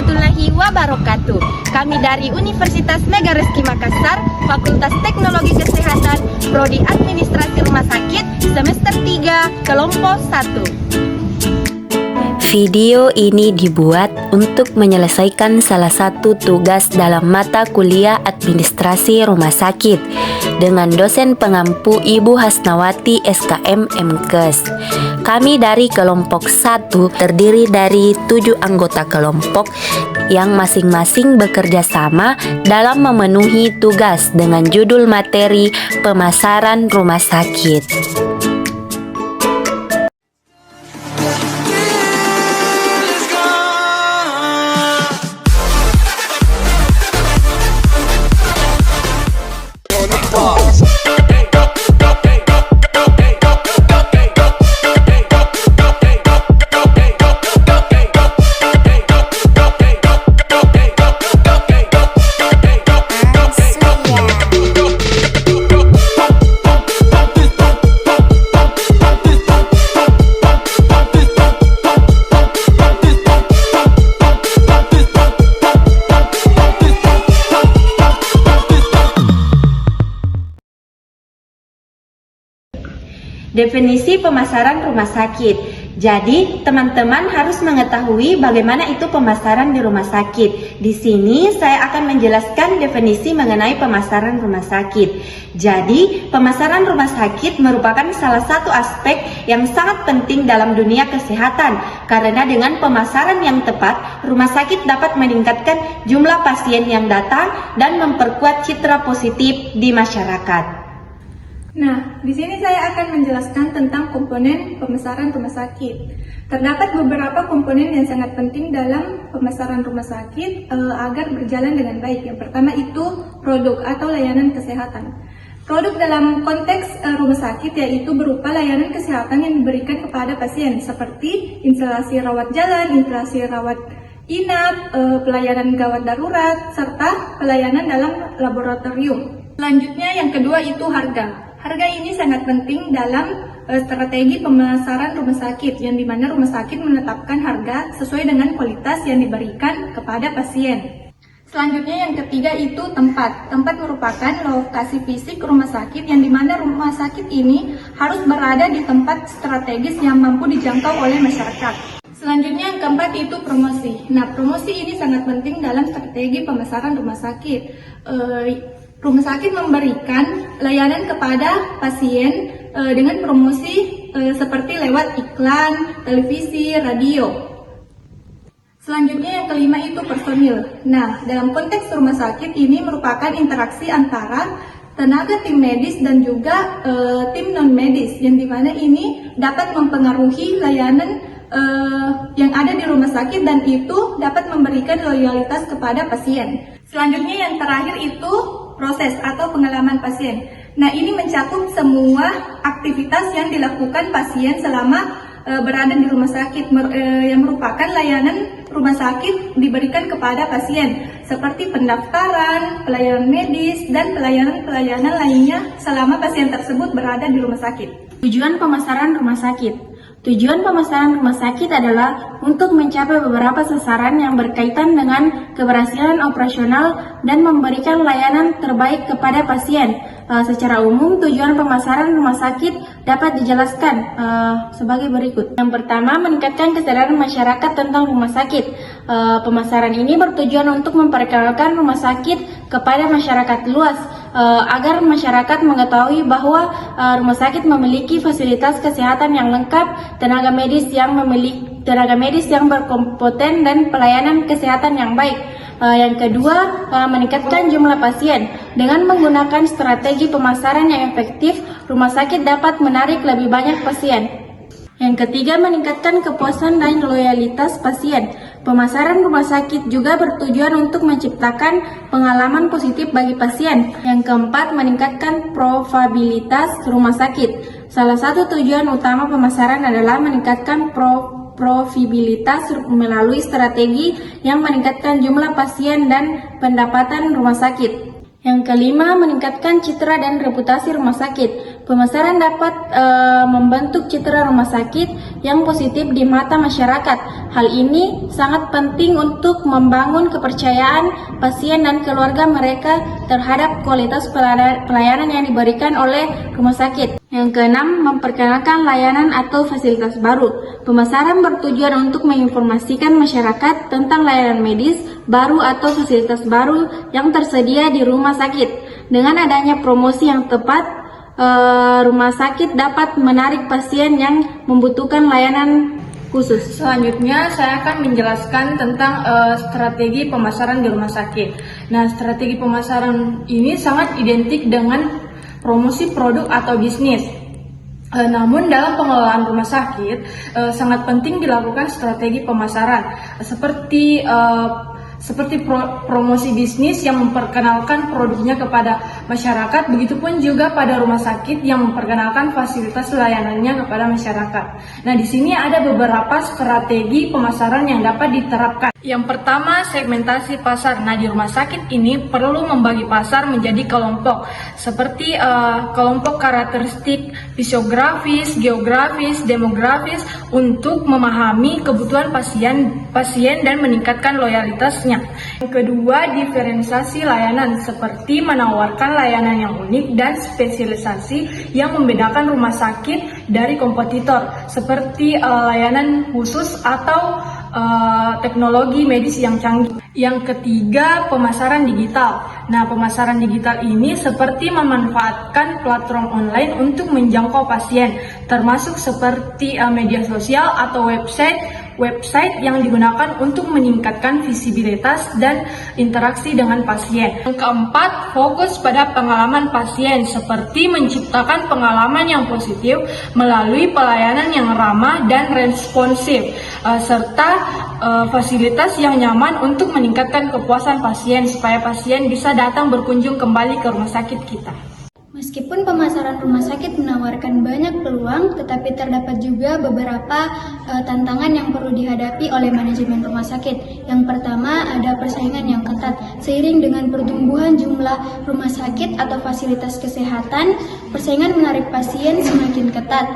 warahmatullahi wabarakatuh. Kami dari Universitas Mega Reski Makassar, Fakultas Teknologi Kesehatan, Prodi Administrasi Rumah Sakit, semester 3, kelompok 1. Video ini dibuat untuk menyelesaikan salah satu tugas dalam mata kuliah Administrasi Rumah Sakit dengan dosen pengampu Ibu Hasnawati SKM MKes. Kami dari kelompok 1 terdiri dari 7 anggota kelompok yang masing-masing bekerja sama dalam memenuhi tugas dengan judul materi pemasaran rumah sakit. Definisi pemasaran rumah sakit. Jadi, teman-teman harus mengetahui bagaimana itu pemasaran di rumah sakit. Di sini saya akan menjelaskan definisi mengenai pemasaran rumah sakit. Jadi, pemasaran rumah sakit merupakan salah satu aspek yang sangat penting dalam dunia kesehatan. Karena dengan pemasaran yang tepat, rumah sakit dapat meningkatkan jumlah pasien yang datang dan memperkuat citra positif di masyarakat. Nah, di sini saya akan menjelaskan tentang komponen pemasaran rumah sakit. Terdapat beberapa komponen yang sangat penting dalam pemasaran rumah sakit agar berjalan dengan baik. Yang pertama itu produk atau layanan kesehatan. Produk dalam konteks rumah sakit yaitu berupa layanan kesehatan yang diberikan kepada pasien seperti instalasi rawat jalan, instalasi rawat inap, pelayanan gawat darurat, serta pelayanan dalam laboratorium. Selanjutnya yang kedua itu harga. Harga ini sangat penting dalam strategi pemasaran rumah sakit, yang dimana rumah sakit menetapkan harga sesuai dengan kualitas yang diberikan kepada pasien. Selanjutnya yang ketiga itu tempat. Tempat merupakan lokasi fisik rumah sakit, yang dimana rumah sakit ini harus berada di tempat strategis yang mampu dijangkau oleh masyarakat. Selanjutnya yang keempat itu promosi. Nah, promosi ini sangat penting dalam strategi pemasaran rumah sakit. Rumah sakit memberikan layanan kepada pasien dengan promosi seperti lewat iklan, televisi, radio. Selanjutnya yang kelima itu personil. Nah, dalam konteks rumah sakit ini merupakan interaksi antara tenaga tim medis dan juga tim non medis, yang dimana ini dapat mempengaruhi layanan yang ada di rumah sakit dan itu dapat memberikan loyalitas kepada pasien. Selanjutnya yang terakhir itu proses atau pengalaman pasien. Nah, ini mencakup semua aktivitas yang dilakukan pasien selama berada di rumah sakit, yang merupakan layanan rumah sakit diberikan kepada pasien seperti pendaftaran, pelayanan medis, dan pelayanan-pelayanan lainnya selama pasien tersebut berada di rumah sakit. Tujuan pemasaran rumah sakit. Tujuan pemasaran rumah sakit adalah untuk mencapai beberapa sasaran yang berkaitan dengan keberhasilan operasional dan memberikan layanan terbaik kepada pasien. Secara umum, tujuan pemasaran rumah sakit dapat dijelaskan sebagai berikut. Yang pertama, meningkatkan kesadaran masyarakat tentang rumah sakit. Pemasaran ini bertujuan untuk memperkenalkan rumah sakit kepada masyarakat luas, agar masyarakat mengetahui bahwa rumah sakit memiliki fasilitas kesehatan yang lengkap, tenaga medis yang berkompeten, dan pelayanan kesehatan yang baik. Yang kedua, meningkatkan jumlah pasien. Dengan menggunakan strategi pemasaran yang efektif, rumah sakit dapat menarik lebih banyak pasien. Yang ketiga, meningkatkan kepuasan dan loyalitas pasien. Pemasaran rumah sakit juga bertujuan untuk menciptakan pengalaman positif bagi pasien. Yang keempat, meningkatkan profitabilitas rumah sakit. Salah satu tujuan utama pemasaran adalah meningkatkan profitabilitas melalui strategi yang meningkatkan jumlah pasien dan pendapatan rumah sakit. Yang kelima, meningkatkan citra dan reputasi rumah sakit. Pemasaran dapat membentuk citra rumah sakit yang positif di mata masyarakat. Hal ini sangat penting untuk membangun kepercayaan pasien dan keluarga mereka terhadap kualitas pelayanan yang diberikan oleh rumah sakit. Yang keenam, memperkenalkan layanan atau fasilitas baru. Pemasaran bertujuan untuk menginformasikan masyarakat tentang layanan medis baru atau fasilitas baru yang tersedia di rumah sakit. Dengan adanya promosi yang tepat, rumah sakit dapat menarik pasien yang membutuhkan layanan khusus. Selanjutnya saya akan menjelaskan tentang strategi pemasaran di rumah sakit. Nah, strategi pemasaran ini sangat identik dengan promosi produk atau bisnis. Namun dalam pengelolaan rumah sakit sangat penting dilakukan strategi pemasaran seperti promosi bisnis yang memperkenalkan produknya kepada masyarakat, begitupun juga pada rumah sakit yang memperkenalkan fasilitas layanannya kepada masyarakat. Nah, di sini ada beberapa strategi pemasaran yang dapat diterapkan. Yang pertama, segmentasi pasar. Nah, di rumah sakit ini perlu membagi pasar menjadi kelompok, seperti kelompok karakteristik fisiografis, geografis, demografis, untuk memahami kebutuhan pasien dan meningkatkan loyalitasnya. Yang kedua, diferensiasi layanan, seperti menawarkan layanan yang unik dan spesialisasi yang membedakan rumah sakit dari kompetitor, seperti layanan khusus atau teknologi medis yang canggih. Yang ketiga, pemasaran digital. Nah, pemasaran digital ini seperti memanfaatkan platform online untuk menjangkau pasien, termasuk seperti media sosial atau website yang digunakan untuk meningkatkan visibilitas dan interaksi dengan pasien. Yang keempat, fokus pada pengalaman pasien, seperti menciptakan pengalaman yang positif melalui pelayanan yang ramah dan responsif, serta fasilitas yang nyaman untuk meningkatkan kepuasan pasien supaya pasien bisa datang berkunjung kembali ke rumah sakit kita. Meskipun pemasaran rumah sakit menawarkan banyak peluang, tetapi terdapat juga beberapa tantangan yang perlu dihadapi oleh manajemen rumah sakit. Yang pertama, ada persaingan yang ketat. Seiring dengan pertumbuhan jumlah rumah sakit atau fasilitas kesehatan, persaingan menarik pasien semakin ketat.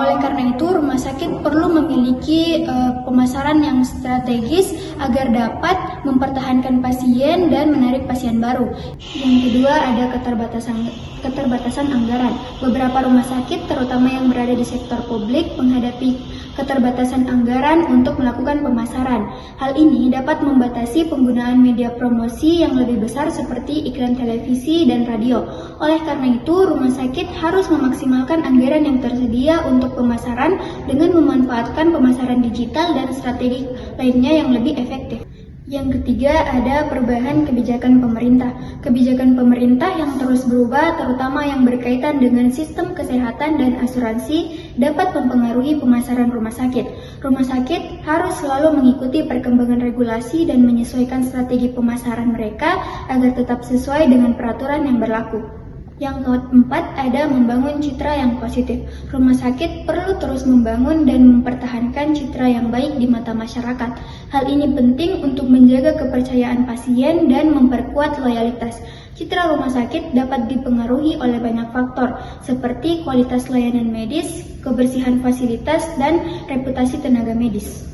Oleh karena itu, rumah sakit perlu memiliki pemasaran yang strategis agar dapat mempertahankan pasien dan menarik pasien baru. Yang kedua, ada keterbatasan anggaran. Beberapa rumah sakit, terutama yang berada di sektor publik, menghadapi keterbatasan anggaran untuk melakukan pemasaran. Hal ini dapat membatasi penggunaan media promosi yang lebih besar seperti iklan televisi dan radio. Oleh karena itu, rumah sakit harus memaksimalkan anggaran yang tersedia untuk pemasaran dengan memanfaatkan pemasaran digital dan strategi lainnya yang lebih efektif. Yang ketiga, ada perubahan kebijakan pemerintah. Kebijakan pemerintah yang terus berubah, terutama yang berkaitan dengan sistem kesehatan dan asuransi, dapat mempengaruhi pemasaran rumah sakit. Rumah sakit harus selalu mengikuti perkembangan regulasi dan menyesuaikan strategi pemasaran mereka agar tetap sesuai dengan peraturan yang berlaku. Yang keempat, ada membangun citra yang positif. Rumah sakit perlu terus membangun dan mempertahankan citra yang baik di mata masyarakat. Hal ini penting untuk menjaga kepercayaan pasien dan memperkuat loyalitas. Citra rumah sakit dapat dipengaruhi oleh banyak faktor, seperti kualitas layanan medis, kebersihan fasilitas, dan reputasi tenaga medis.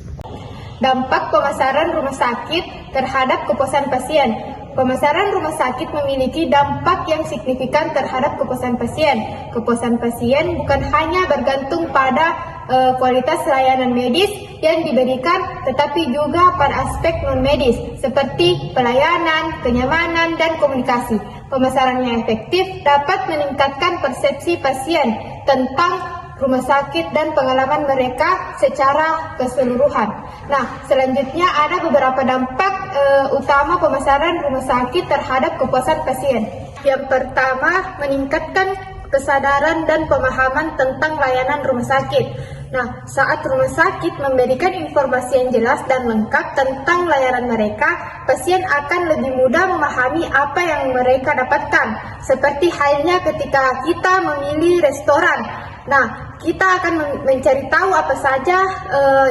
Dampak pemasaran rumah sakit terhadap kepuasan pasien. Pemasaran rumah sakit memiliki dampak yang signifikan terhadap kepuasan pasien. Kepuasan pasien bukan hanya bergantung pada kualitas layanan medis yang diberikan, tetapi juga pada aspek non-medis seperti pelayanan, kenyamanan, dan komunikasi. Pemasaran yang efektif dapat meningkatkan persepsi pasien tentang rumah sakit dan pengalaman mereka secara keseluruhan. Nah, selanjutnya ada beberapa dampak utama pemasaran rumah sakit terhadap kepuasan pasien. Yang pertama, meningkatkan kesadaran dan pemahaman tentang layanan rumah sakit. Nah, saat rumah sakit memberikan informasi yang jelas dan lengkap tentang layanan mereka, pasien akan lebih mudah memahami apa yang mereka dapatkan. Seperti halnya ketika kita memilih restoran. Nah, kita akan mencari tahu apa saja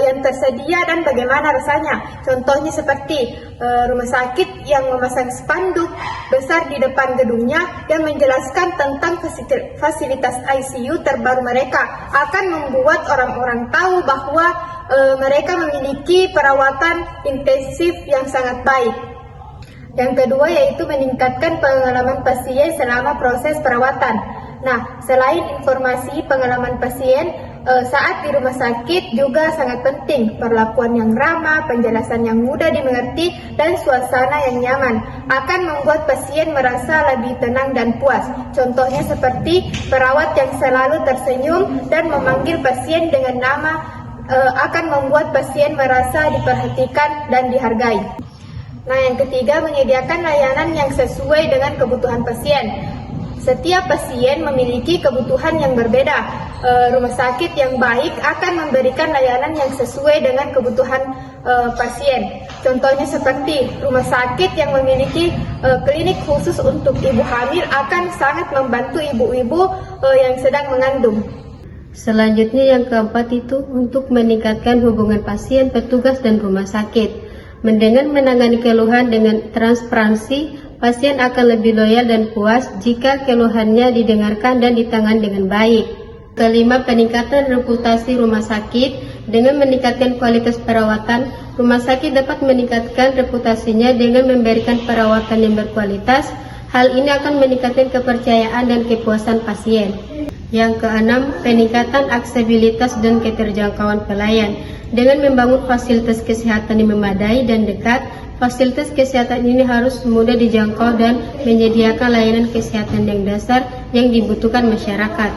yang tersedia dan bagaimana rasanya. Contohnya seperti rumah sakit yang memasang spanduk besar di depan gedungnya yang menjelaskan tentang fasilitas ICU terbaru mereka akan membuat orang-orang tahu bahwa mereka memiliki perawatan intensif yang sangat baik. Yang kedua yaitu meningkatkan pengalaman pasien selama proses perawatan. Nah, selain informasi pengalaman pasien saat di rumah sakit juga sangat penting. Perlakuan yang ramah, penjelasan yang mudah dimengerti, dan suasana yang nyaman akan membuat pasien merasa lebih tenang dan puas. Contohnya seperti perawat yang selalu tersenyum dan memanggil pasien dengan nama akan membuat pasien merasa diperhatikan dan dihargai. Nah, yang ketiga, menyediakan layanan yang sesuai dengan kebutuhan pasien. Setiap pasien memiliki kebutuhan yang berbeda. Rumah sakit yang baik akan memberikan layanan yang sesuai dengan kebutuhan pasien. Contohnya seperti rumah sakit yang memiliki klinik khusus untuk ibu hamil akan sangat membantu ibu-ibu yang sedang mengandung. Selanjutnya yang keempat itu untuk meningkatkan hubungan pasien, petugas, dan rumah sakit. Dengan menangani keluhan dengan transparansi, pasien akan lebih loyal dan puas jika keluhannya didengarkan dan ditangani dengan baik. Kelima, peningkatan reputasi rumah sakit. Dengan meningkatkan kualitas perawatan, rumah sakit dapat meningkatkan reputasinya dengan memberikan perawatan yang berkualitas. Hal ini akan meningkatkan kepercayaan dan kepuasan pasien. Yang keenam, peningkatan aksesibilitas dan keterjangkauan pelayan. Dengan membangun fasilitas kesehatan yang memadai dan dekat, fasilitas kesehatan ini harus mudah dijangkau dan menyediakan layanan kesehatan yang dasar yang dibutuhkan masyarakat.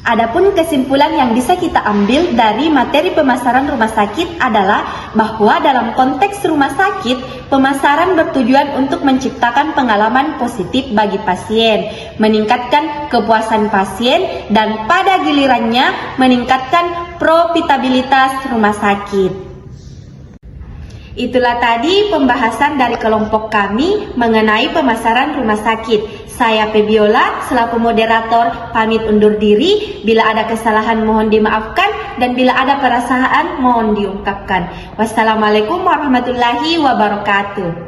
Adapun kesimpulan yang bisa kita ambil dari materi pemasaran rumah sakit adalah bahwa dalam konteks rumah sakit, pemasaran bertujuan untuk menciptakan pengalaman positif bagi pasien, meningkatkan kepuasan pasien, dan pada gilirannya meningkatkan profitabilitas rumah sakit. Itulah tadi pembahasan dari kelompok kami mengenai pemasaran rumah sakit. Saya Febiola selaku moderator pamit undur diri. Bila ada kesalahan mohon dimaafkan dan bila ada perasaan mohon diungkapkan. Wassalamualaikum warahmatullahi wabarakatuh.